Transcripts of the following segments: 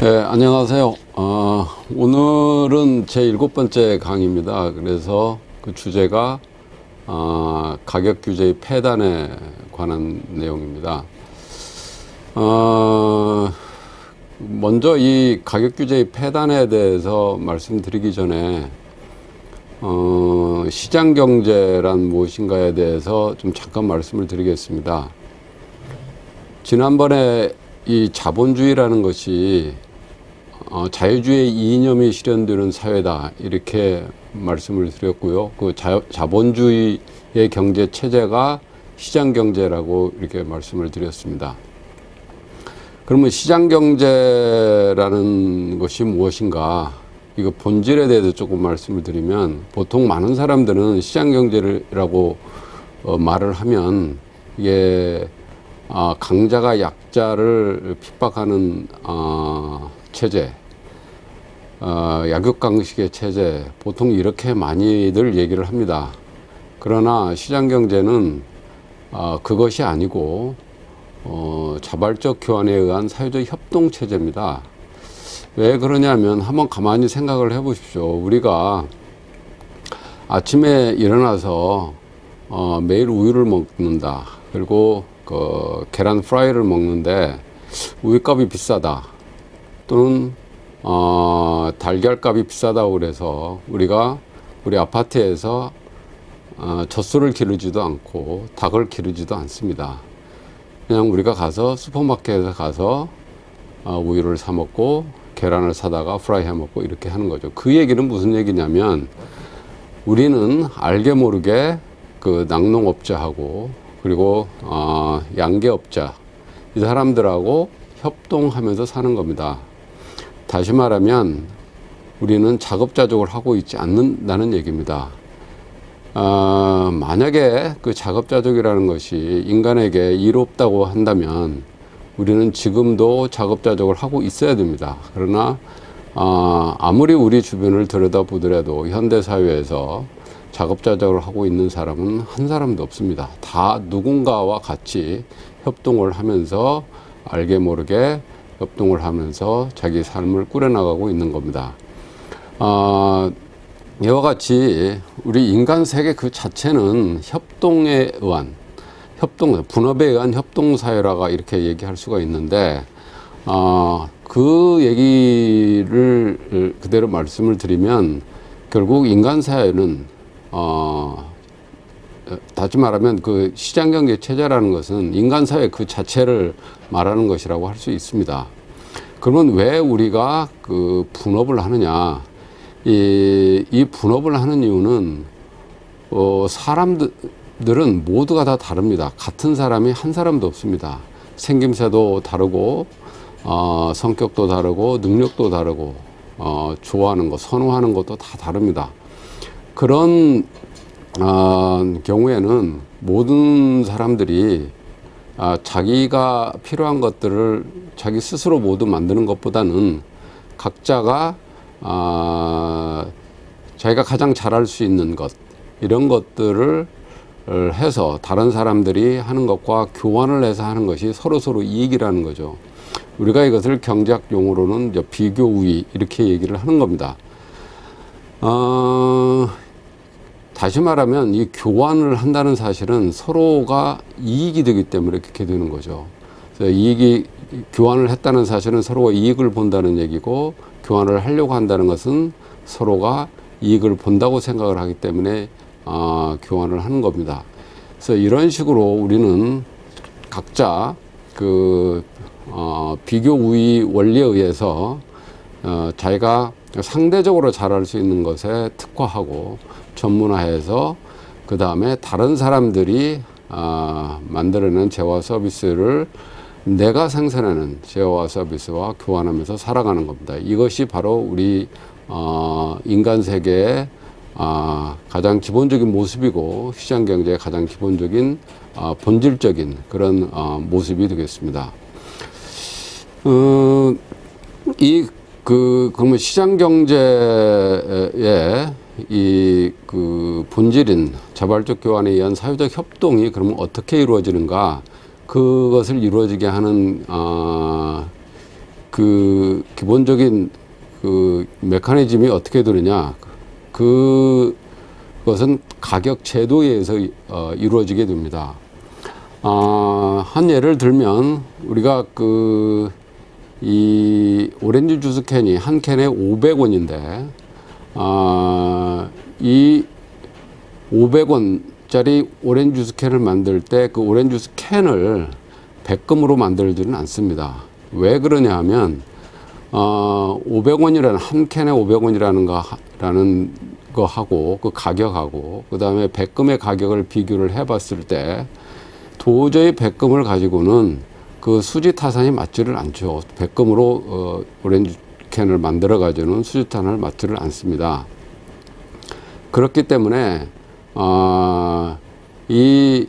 네, 안녕하세요. 오늘은 제 7번째 강의입니다. 그래서 그 주제가 가격 규제의 폐단에 관한 내용입니다. 먼저 이 가격 규제의 폐단에 대해서 말씀드리기 전에 시장 경제란 무엇인가에 대해서 좀 잠깐 말씀을 드리겠습니다. 지난번에 이 자본주의라는 것이 자유주의 이념이 실현되는 사회다 이렇게 말씀을 드렸고요. 그 자본주의의 경제 체제가 시장 경제라고 이렇게 말씀을 드렸습니다. 그러면 시장 경제라는 것이 무엇인가? 이거 본질에 대해서 조금 말씀을 드리면, 보통 많은 사람들은 시장 경제라고 말을 하면 이게 강자가 약자를 핍박하는 체제, 약육강식의 체제, 보통 이렇게 많이들 얘기를 합니다. 그러나 시장 경제는 그것이 아니고 자발적 교환에 의한 사회적 협동 체제입니다. 왜 그러냐면 한번 가만히 생각을 해 보십시오. 우리가 아침에 일어나서 매일 우유를 먹는다. 그리고 그 계란 프라이를 먹는데 우유값이 비싸다. 또는 달걀값이 비싸다고 그래서 우리가 우리 아파트에서 젖소를 기르지도 않고 닭을 기르지도 않습니다. 그냥 우리가 가서 슈퍼마켓에 가서 우유를 사 먹고 계란을 사다가 프라이 해 먹고 이렇게 하는 거죠. 그 얘기는 무슨 얘기냐면, 우리는 알게 모르게 그 낙농업자하고 그리고 양계업자, 이 사람들하고 협동하면서 사는 겁니다. 다시 말하면 우리는 작업자족을 하고 있지 않는다는 얘기입니다. 만약에 그 작업자족이라는 것이 인간에게 이롭다고 한다면 우리는 지금도 작업자족을 하고 있어야 됩니다. 그러나 아무리 우리 주변을 들여다보더라도 현대사회에서 작업자족을 하고 있는 사람은 한 사람도 없습니다. 다 누군가와 같이 협동을 하면서 알게 모르게 협동을 하면서 자기 삶을 꾸려나가고 있는 겁니다. 이와 같이 우리 인간 세계 그 자체는 협동에 의한 분업에 의한 협동사회라고 이렇게 얘기할 수가 있는데, 그 얘기를 그대로 말씀을 드리면 결국 인간 사회는 다시 말하면 그 시장경제 체제라는 것은 인간 사회 그 자체를 말하는 것이라고 할 수 있습니다. 그러면 왜 우리가 그 분업을 하느냐? 이 분업을 하는 이유는 사람들은 모두가 다 다릅니다. 같은 사람이 한 사람도 없습니다. 생김새도 다르고 성격도 다르고 능력도 다르고 좋아하는 것, 선호하는 것도 다 다릅니다. 그런 경우에는 모든 사람들이 자기가 필요한 것들을 자기 스스로 모두 만드는 것보다는 각자가 자기가 가장 잘할 수 있는 것, 이런 것들을 해서 다른 사람들이 하는 것과 교환을 해서 하는 것이 서로서로 이익이라는 거죠. 우리가 이것을 경제학 용어로는 비교 우위 이렇게 얘기를 하는 겁니다. 다시 말하면 이 교환을 한다는 사실은 서로가 이익이 되기 때문에 그렇게 되는 거죠. 그래서 교환을 했다는 사실은 서로가 이익을 본다는 얘기고, 교환을 하려고 한다는 것은 서로가 이익을 본다고 생각을 하기 때문에 교환을 하는 겁니다. 그래서 이런 식으로 우리는 각자 그 비교 우위 원리에 의해서 자기가 상대적으로 잘할 수 있는 것에 특화하고 전문화해서 그 다음에 다른 사람들이 만들어낸 재화 서비스를 내가 생산하는 재화 서비스와 교환하면서 살아가는 겁니다. 이것이 바로 우리 인간 세계의 가장 기본적인 모습이고, 시장 경제의 가장 기본적인 본질적인 그런 모습이 되겠습니다. 그러면 시장 경제의 그 본질인 자발적 교환에 의한 사회적 협동이 그러면 어떻게 이루어지는가? 그것을 이루어지게 하는 그 기본적인 그 메커니즘이 어떻게 되느냐, 그것은 가격 제도에 의해서 이루어지게 됩니다. 한 예를 들면 우리가 이 오렌지 주스 캔이 한 캔에 500원인데 이 500원짜리 오렌지 주스 캔을 만들 때 그 오렌지 주스 캔을 백금으로 만들지는 않습니다. 왜 그러냐 하면 500원이라는 한 캔에 500원이라는 거 하고 그 가격하고 그 다음에 백금의 가격을 비교를 해봤을 때 도저히 백금을 가지고는 그 수지 타산이 맞지를 않죠. 백금으로 오렌지 캔을 만들어 가지고는 수지 타산을 맞지를 않습니다. 그렇기 때문에 이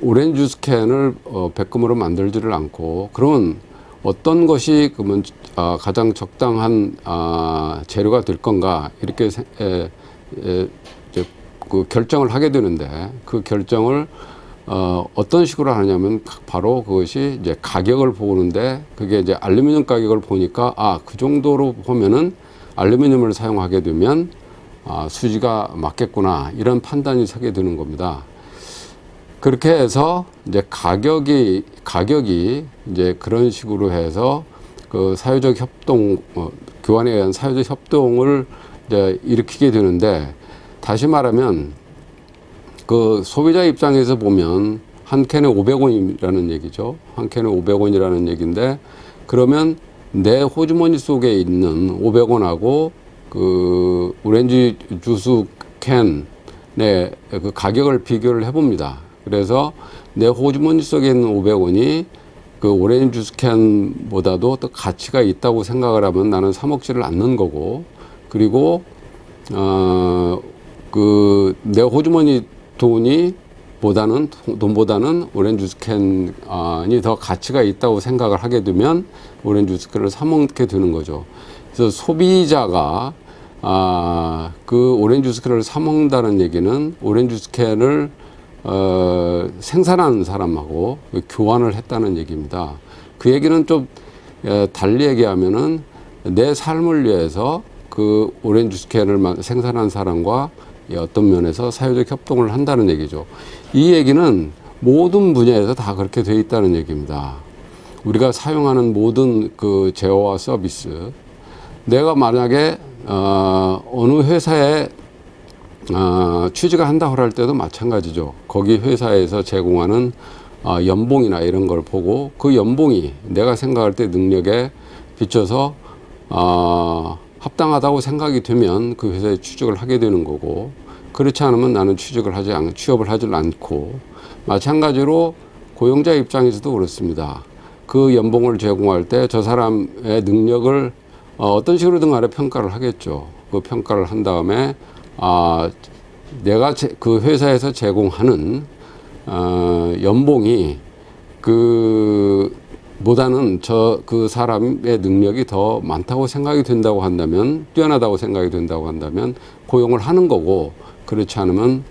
오렌지 주스 캔을 백금으로 만들지를 않고, 그러면 어떤 것이 그러면 가장 적당한 재료가 될 건가, 이렇게 이제 그 결정을 하게 되는데, 그 결정을 어떤 식으로 하냐면 바로 그것이 이제 가격을 보는데, 그게 이제 알루미늄 가격을 보니까 그 정도로 보면은 알루미늄을 사용하게 되면 수지가 맞겠구나, 이런 판단이 서게 되는 겁니다. 그렇게 해서 이제 가격이 이제 그런 식으로 해서 그 사회적 협동, 교환에 의한 사회적 협동을 이제 일으키게 되는데, 다시 말하면 그 소비자 입장에서 보면 한 캔에 500원이라는 얘기죠. 한 캔에 500원이라는 얘기인데, 그러면 내 호주머니 속에 있는 500원하고 그 오렌지 주스 캔의 그 가격을 비교를 해봅니다. 그래서 내 호주머니 속에 있는 500원이 그 오렌지 주스 캔보다도 더 가치가 있다고 생각을 하면 나는 사 먹지를 않는 거고, 그리고 그 내 호주머니 돈보다는 오렌지 주스 캔이 더 가치가 있다고 생각을 하게 되면 오렌지 주스 캔을 사 먹게 되는 거죠. 그래서 소비자가 그 오렌지 주스 캔을 사 먹는다는 얘기는 오렌지 주스 캔을 생산하는 사람하고 교환을 했다는 얘기입니다. 그 얘기는 좀 달리 얘기하면은 내 삶을 위해서 그 오렌지 주스 캔을 생산한 사람과 어떤 면에서 사회적 협동을 한다는 얘기죠. 이 얘기는 모든 분야에서 다 그렇게 되어 있다는 얘기입니다. 우리가 사용하는 모든 그 제어와 서비스, 내가 만약에 어느 회사에 취직을 한다고 할 때도 마찬가지죠. 거기 회사에서 제공하는 연봉이나 이런 걸 보고 그 연봉이 내가 생각할 때 능력에 비춰서 합당하다고 생각이 되면 그 회사에 취직을 하게 되는 거고, 그렇지 않으면 나는 취업을 하지 않고, 마찬가지로 고용자 입장에서도 그렇습니다. 그 연봉을 제공할 때 저 사람의 능력을 어떤 식으로든 간에 평가를 하겠죠. 그 평가를 한 다음에 내가 그 회사에서 제공하는 연봉이 보다는 그 사람의 능력이 더 많다고 생각이 된다고 한다면, 뛰어나다고 생각이 된다고 한다면 고용을 하는 거고, 그렇지 않으면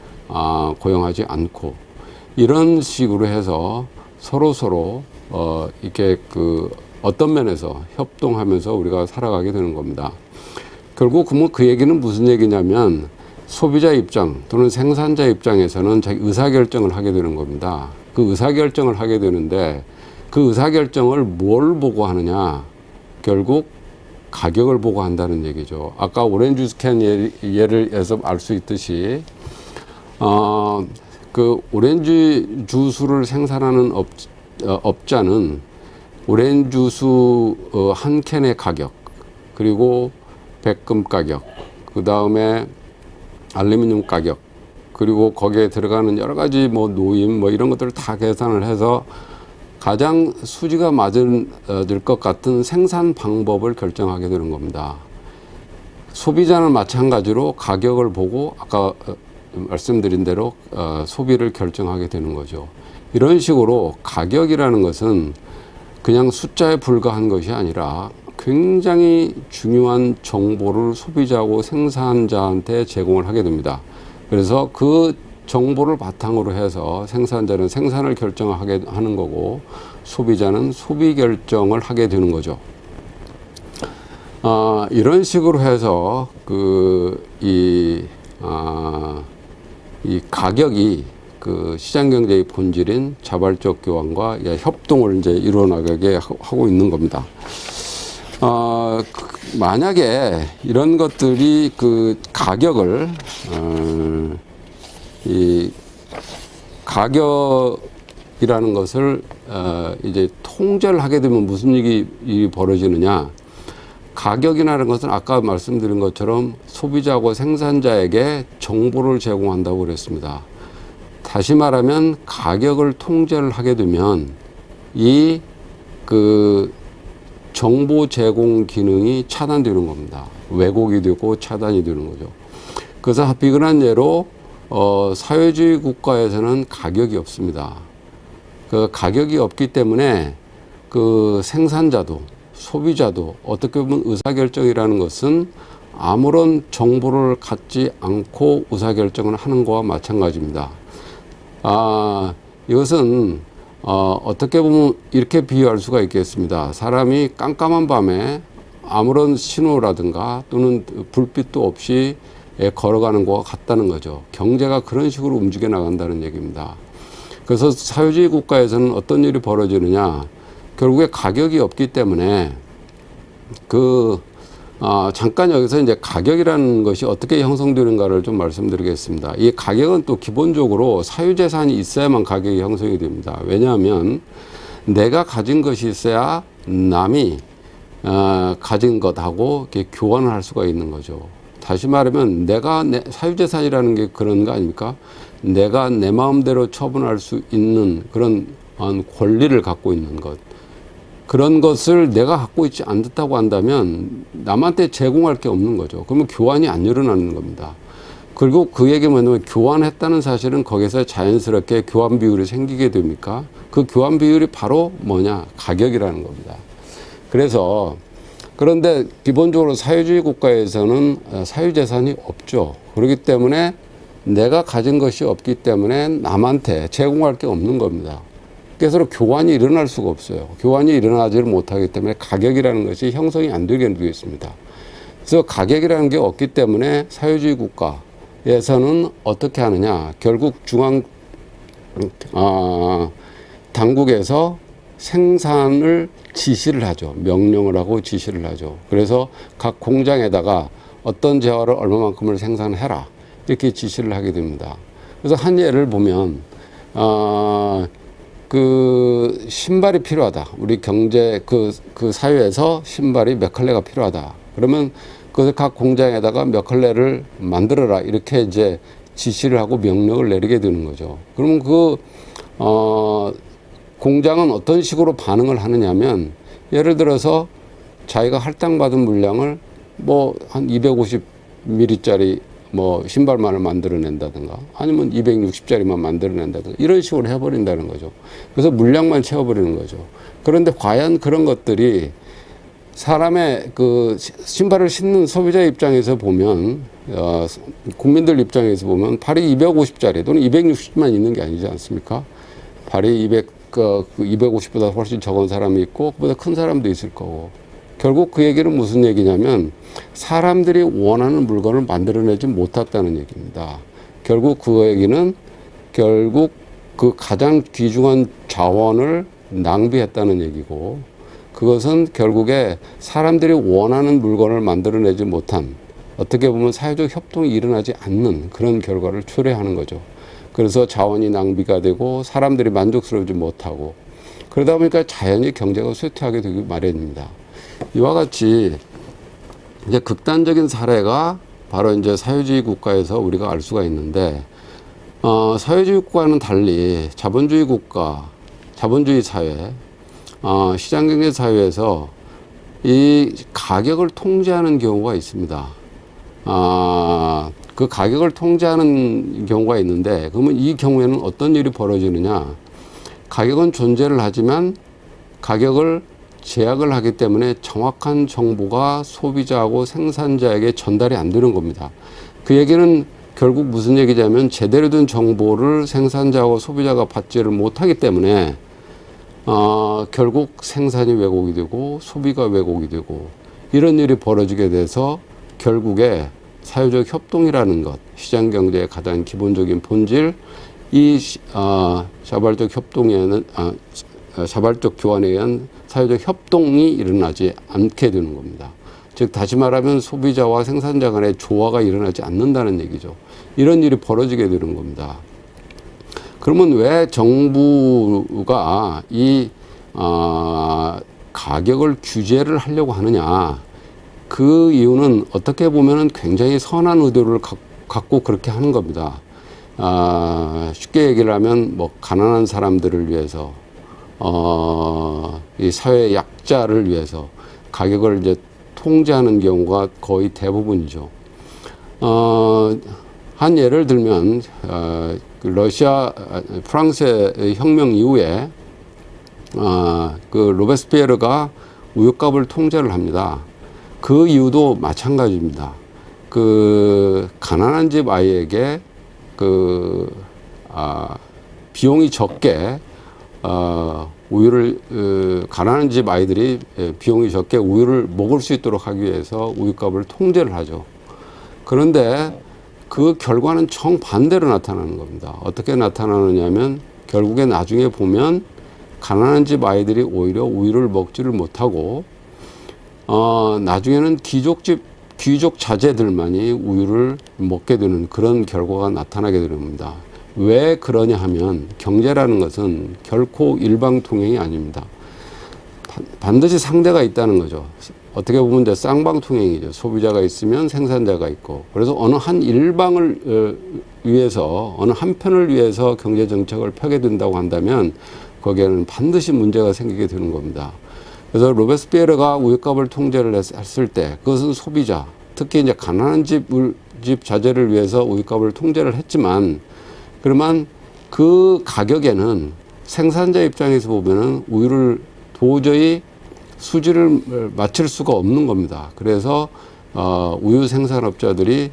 고용하지 않고, 이런 식으로 해서 서로 이렇게 어떤 면에서 협동하면서 우리가 살아가게 되는 겁니다. 결국 그 얘기는 무슨 얘기냐면, 소비자 입장 또는 생산자 입장에서는 자기 의사결정을 하게 되는 겁니다. 그 의사결정을 하게 되는데, 그 의사결정을 뭘 보고 하느냐, 결국 가격을 보고 한다는 얘기죠. 아까 오렌지 주스 캔 예를 해서 알 수 있듯이 그 오렌지 주스를 생산하는 업자는 오렌지 주스 한 캔의 가격, 그리고 백금 가격, 그 다음에 알루미늄 가격, 그리고 거기에 들어가는 여러 가지 노임 이런 것들을 다 계산을 해서 가장 수지가 맞을 것 같은 생산 방법을 결정하게 되는 겁니다. 소비자는 마찬가지로 가격을 보고 아까 말씀드린 대로 소비를 결정하게 되는 거죠. 이런 식으로 가격이라는 것은 그냥 숫자에 불과한 것이 아니라 굉장히 중요한 정보를 소비자하고 생산자한테 제공을 하게 됩니다. 그래서 그 정보를 바탕으로 해서 생산자는 생산을 결정하게 하는 거고, 소비자는 소비 결정을 하게 되는 거죠. 이런 식으로 해서 이 가격이 그 시장 경제의 본질인 자발적 교환과 협동을 이제 이루어나가게 하고 있는 겁니다. 만약에 이런 것들이 그 가격을, 이 가격이라는 것을, 이제 통제를 하게 되면 무슨 일이 벌어지느냐. 가격이라는 것은 아까 말씀드린 것처럼 소비자하고 생산자에게 정보를 제공한다고 그랬습니다. 다시 말하면 가격을 통제를 하게 되면 이 정보 제공 기능이 차단되는 겁니다. 왜곡이 되고 차단이 되는 거죠. 그래서 비근한 예로 사회주의 국가에서는 가격이 없습니다. 그 가격이 없기 때문에 그 생산자도 소비자도 어떻게 보면 의사결정이라는 것은 아무런 정보를 갖지 않고 의사결정을 하는 것과 마찬가지입니다. 이것은 어떻게 보면 이렇게 비유할 수가 있겠습니다. 사람이 깜깜한 밤에 아무런 신호라든가 또는 불빛도 없이 걸어가는 것과 같다는 거죠. 경제가 그런 식으로 움직여 나간다는 얘기입니다. 그래서 사회주의 국가에서는 어떤 일이 벌어지느냐. 결국에 가격이 없기 때문에 잠깐 여기서 이제 가격이라는 것이 어떻게 형성되는가를 좀 말씀드리겠습니다. 이 가격은 또 기본적으로 사유재산이 있어야만 가격이 형성이 됩니다. 왜냐하면 내가 가진 것이 있어야 남이 가진 것하고 이렇게 교환을 할 수가 있는 거죠. 다시 말하면 사유재산이라는 게 그런 거 아닙니까? 내가 내 마음대로 처분할 수 있는 그런 권리를 갖고 있는 것. 그런 것을 내가 갖고 있지 않다고 한다면 남한테 제공할 게 없는 거죠. 그러면 교환이 안 일어나는 겁니다. 그리고 그 얘기 뭐냐면 교환했다는 사실은 거기서 자연스럽게 교환 비율이 생기게 됩니까? 그 교환 비율이 바로 뭐냐? 가격이라는 겁니다. 그런데 기본적으로 사회주의 국가에서는 사유재산이 없죠. 그렇기 때문에 내가 가진 것이 없기 때문에 남한테 제공할 게 없는 겁니다. 그래서 교환이 일어날 수가 없어요. 교환이 일어나지를 못하기 때문에 가격이라는 것이 형성이 안 되게 되겠습니다. 그래서 가격이라는 게 없기 때문에 사회주의 국가에서는 어떻게 하느냐. 결국 당국에서 생산을 지시를 하죠. 명령을 하고 지시를 하죠. 그래서 각 공장에다가 어떤 재화를 얼마만큼을 생산해라. 이렇게 지시를 하게 됩니다. 그래서 한 예를 보면, 신발이 필요하다. 우리 경제 그 사회에서 신발이 몇 컬레가 필요하다. 그러면 그것을 각 공장에다가 몇 컬레를 만들어라. 이렇게 이제 지시를 하고 명령을 내리게 되는 거죠. 그러면 공장은 어떤 식으로 반응을 하느냐면 예를 들어서 자기가 할당받은 물량을 한 250ml짜리 신발만을 만들어낸다든가 아니면 260짜리만 만들어낸다든가 이런 식으로 해버린다는 거죠. 그래서 물량만 채워버리는 거죠. 그런데 과연 그런 것들이 사람의 신발을 신는 소비자 입장에서 보면, 국민들 입장에서 보면 발이 250짜리 또는 260만 있는 게 아니지 않습니까? 발이 250보다 훨씬 적은 사람이 있고 그보다 큰 사람도 있을 거고. 결국 그 얘기는 무슨 얘기냐면 사람들이 원하는 물건을 만들어내지 못했다는 얘기입니다. 결국 그 얘기는 그 가장 귀중한 자원을 낭비했다는 얘기고 그것은 결국에 사람들이 원하는 물건을 만들어내지 못한 어떻게 보면 사회적 협동이 일어나지 않는 그런 결과를 초래하는 거죠. 그래서 자원이 낭비가 되고 사람들이 만족스러우지 못하고 그러다 보니까 자연히 경제가 쇠퇴하게 되기 마련입니다. 이와 같이 이제 극단적인 사례가 바로 이제 사회주의 국가에서 우리가 알 수가 있는데, 사회주의 국가와는 달리 자본주의 국가, 자본주의 사회, 시장경제 사회에서 이 가격을 통제하는 경우가 있습니다. 그 가격을 통제하는 경우가 있는데, 그러면 이 경우에는 어떤 일이 벌어지느냐? 가격은 존재를 하지만 가격을 제약을 하기 때문에 정확한 정보가 소비자하고 생산자에게 전달이 안 되는 겁니다. 그 얘기는 결국 무슨 얘기냐면 제대로 된 정보를 생산자하고 소비자가 받지를 못하기 때문에 결국 생산이 왜곡이 되고 소비가 왜곡이 되고 이런 일이 벌어지게 돼서 결국에 사회적 협동이라는 것, 시장 경제의 가장 기본적인 본질, 이 자발적 협동에는 자발적 교환에 의한 사회적 협동이 일어나지 않게 되는 겁니다. 즉 다시 말하면 소비자와 생산자 간의 조화가 일어나지 않는다는 얘기죠. 이런 일이 벌어지게 되는 겁니다. 그러면 왜 정부가 이 가격을 규제를 하려고 하느냐? 그 이유는 어떻게 보면은 굉장히 선한 의도를 갖고 그렇게 하는 겁니다. 쉽게 얘기를 하면 뭐 가난한 사람들을 위해서, 이 사회 약자를 위해서 가격을 이제 통제하는 경우가 거의 대부분이죠. 한 예를 들면 프랑스의 혁명 이후에 그 로베스피에르가 우유값을 통제를 합니다. 그 이유도 마찬가지입니다. 그 가난한 집 아이에게 비용이 적게 우유를 가난한 집 아이들이 비용이 적게 우유를 먹을 수 있도록 하기 위해서 우유값을 통제를 하죠. 그런데 그 결과는 정반대로 나타나는 겁니다. 어떻게 나타나느냐면 결국에 나중에 보면 가난한 집 아이들이 오히려 우유를 먹지를 못하고 나중에는 귀족 자제들만이 우유를 먹게 되는 그런 결과가 나타나게 됩니다. 왜 그러냐 하면 경제라는 것은 결코 일방통행이 아닙니다. 반드시 상대가 있다는 거죠. 어떻게 보면 이제 쌍방통행이죠. 소비자가 있으면 생산자가 있고. 그래서 어느 한 일방을 위해서, 어느 한 편을 위해서 경제 정책을 펴게 된다고 한다면 거기에는 반드시 문제가 생기게 되는 겁니다. 그래서 로베스피에르가 우유값을 통제를 했을 때 그것은 소비자, 특히 이제 가난한 집 자제를 위해서 우유값을 통제를 했지만 그러면 그 가격에는 생산자 입장에서 보면은 우유를 도저히 수지를 맞출 수가 없는 겁니다. 그래서 우유 생산업자들이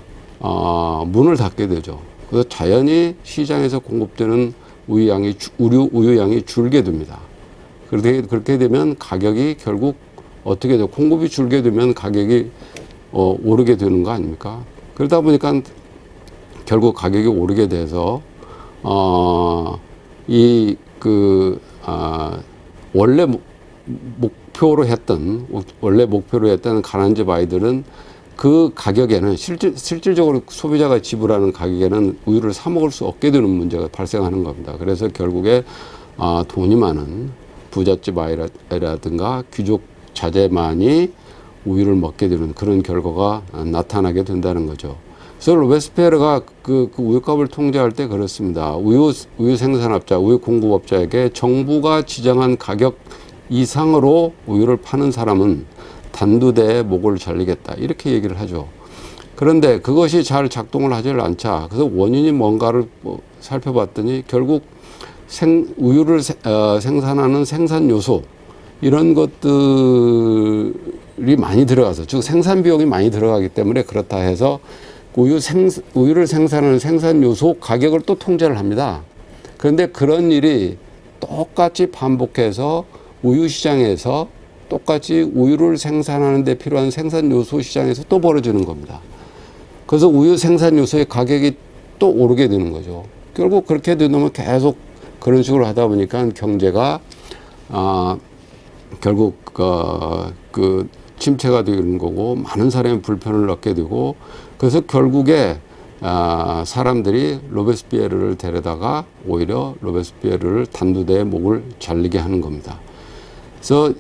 문을 닫게 되죠. 그래서 자연히 시장에서 공급되는 우유 양이 줄게 됩니다. 그렇게 되면 가격이 결국 어떻게 돼요? 공급이 줄게 되면 가격이 오르게 되는 거 아닙니까? 그러다 보니까 결국 가격이 오르게 돼서 원래 목표로 했던 가난한 집 아이들은 그 가격에는 실질적으로 소비자가 지불하는 가격에는 우유를 사 먹을 수 없게 되는 문제가 발생하는 겁니다. 그래서 결국에 돈이 많은 부잣집 아이라든가 귀족 자제만이 우유를 먹게 되는 그런 결과가 나타나게 된다는 거죠. 그래서 로베스피에르가 그 우유값을 통제할 때 그렇습니다. 우유 생산업자, 우유 공급업자에게 정부가 지정한 가격 이상으로 우유를 파는 사람은 단두대에 목을 잘리겠다. 이렇게 얘기를 하죠. 그런데 그것이 잘 작동을 하지를 않자. 그래서 원인이 뭔가를 살펴봤더니 결국 우유를 생산하는 생산 요소 이런 것들이 많이 들어가서 즉 생산 비용이 많이 들어가기 때문에 그렇다 해서 우유를 생산하는 생산 요소 가격을 또 통제를 합니다. 그런데 그런 일이 똑같이 반복해서 우유 시장에서 똑같이 우유를 생산하는 데 필요한 생산 요소 시장에서 또 벌어지는 겁니다. 그래서 우유 생산 요소의 가격이 또 오르게 되는 거죠. 결국 그렇게 되면 계속 그런 식으로 하다 보니까 경제가 결국 그 침체가 되는 거고 많은 사람이 불편을 얻게 되고 그래서 결국에 사람들이 로베스피에르를 데려다가 오히려 로베스피에르를 단두대에 목을 잘리게 하는 겁니다. 그래서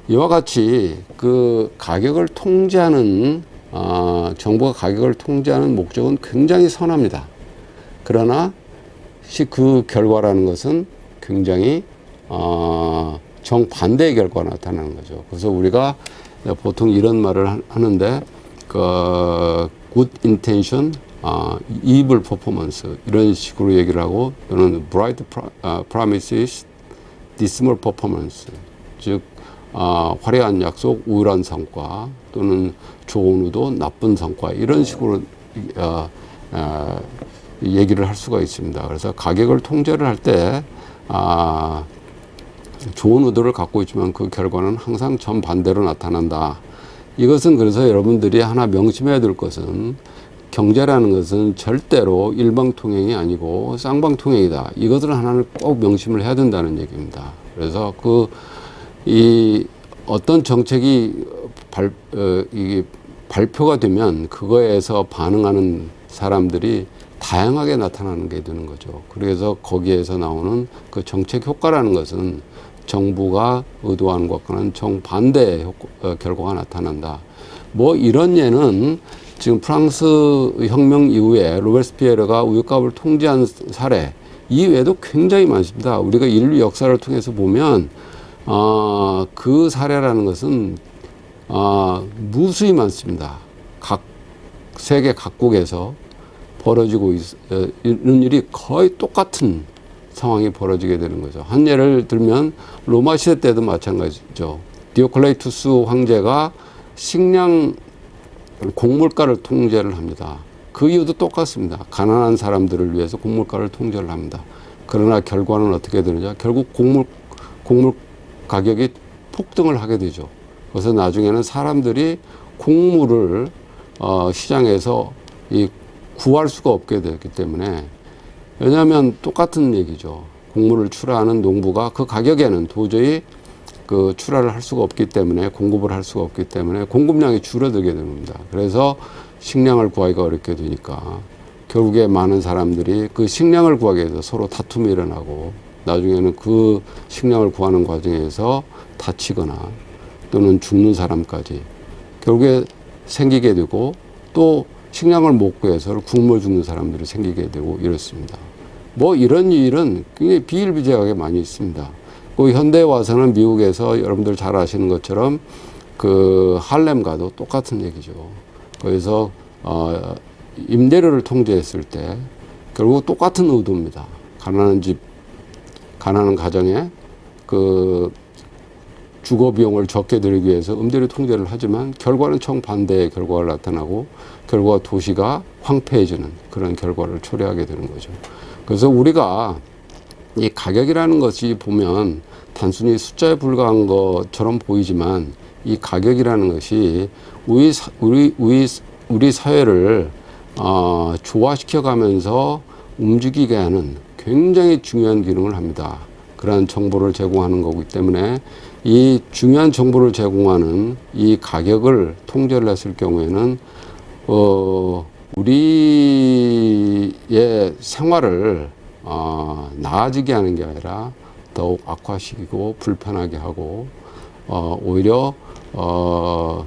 이와 같이 그 가격을 통제하는 정부가 가격을 통제하는 목적은 굉장히 선합니다. 그러나 그 결과라는 것은 굉장히 정반대의 결과가 나타나는 거죠. 그래서 우리가 보통 이런 말을 하는데 good intention, evil performance 이런 식으로 얘기를 하고 또는 bright promises, dismal performance 즉 화려한 약속, 우울한 성과 또는 좋은 의도, 나쁜 성과 이런 식으로 얘기를 할 수가 있습니다. 그래서 가격을 통제를 할 때 좋은 의도를 갖고 있지만 그 결과는 항상 정반대로 나타난다. 이것은 그래서 여러분들이 하나 명심해야 될 것은 경제라는 것은 절대로 일방통행이 아니고 쌍방통행이다. 이것을 하나는 꼭 명심을 해야 된다는 얘기입니다. 그래서 이 어떤 정책이 이게 발표가 되면 그거에서 반응하는 사람들이 다양하게 나타나는 게 되는 거죠. 그래서 거기에서 나오는 그 정책 효과라는 것은 정부가 의도하는 것과는 정반대의 결과가 나타난다. 뭐 이런 예는 지금 프랑스 혁명 이후에 로베스피에르가 우유값을 통제한 사례 이외에도 굉장히 많습니다. 우리가 인류 역사를 통해서 보면 그 사례라는 것은 무수히 많습니다. 세계 각국에서 벌어지고 있는 일이 거의 똑같은 상황이 벌어지게 되는 거죠. 한 예를 들면 로마 시대 때도 마찬가지죠. 디오클레투스 황제가 식량 곡물가를 통제를 합니다. 그 이유도 똑같습니다. 가난한 사람들을 위해서 곡물가를 통제를 합니다. 그러나 결과는 어떻게 되느냐? 결국 곡물 가격이 폭등을 하게 되죠. 그래서 나중에는 사람들이 곡물을 시장에서 구할 수가 없게 되기 때문에, 왜냐하면 똑같은 얘기죠. 곡물을 출하하는 농부가 그 가격에는 도저히 그 출하를 할 수가 없기 때문에, 공급을 할 수가 없기 때문에 공급량이 줄어들게 됩니다. 그래서 식량을 구하기가 어렵게 되니까 결국에 많은 사람들이 그 식량을 구하기 위해서 서로 다툼이 일어나고, 나중에는 그 식량을 구하는 과정에서 다치거나 또는 죽는 사람까지 결국에 생기게 되고, 또 식량을 못 구해서 굶어 죽는 사람들이 생기게 되고 이렇습니다. 뭐 이런 일은 굉장히 비일비재하게 많이 있습니다. 그 현대에 와서는 미국에서 여러분들 잘 아시는 것처럼 그 할렘가도 똑같은 얘기죠. 거기서 임대료를 통제했을 때 결국 똑같은 의도입니다. 가난한 가정에 그 주거 비용을 적게 들이기 위해서 임대료 통제를 하지만 결과는 정반대의 결과가 나타나고, 결과 도시가 황폐해지는 그런 결과를 초래하게 되는 거죠. 그래서 우리가 이 가격이라는 것이 보면 단순히 숫자에 불과한 것처럼 보이지만, 이 가격이라는 것이 우리 사회를 조화시켜 가면서 움직이게 하는 굉장히 중요한 기능을 합니다. 그러한 정보를 제공하는 거기 때문에 이 중요한 정보를 제공하는 이 가격을 통제를 했을 경우에는 우리의 생활을 나아지게 하는 게 아니라 더욱 악화시키고 불편하게 하고 오히려 더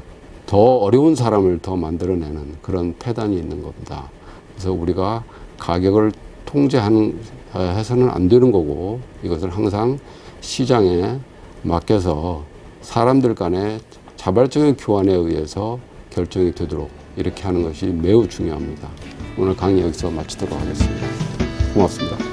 어려운 사람을 더 만들어내는 그런 폐단이 있는 겁니다. 그래서 우리가 가격을 해서는 안 되는 거고, 이것을 항상 시장에 맡겨서 사람들 간의 자발적인 교환에 의해서 결정이 되도록 이렇게 하는 것이 매우 중요합니다. 오늘 강의 여기서 마치도록 하겠습니다. 고맙습니다.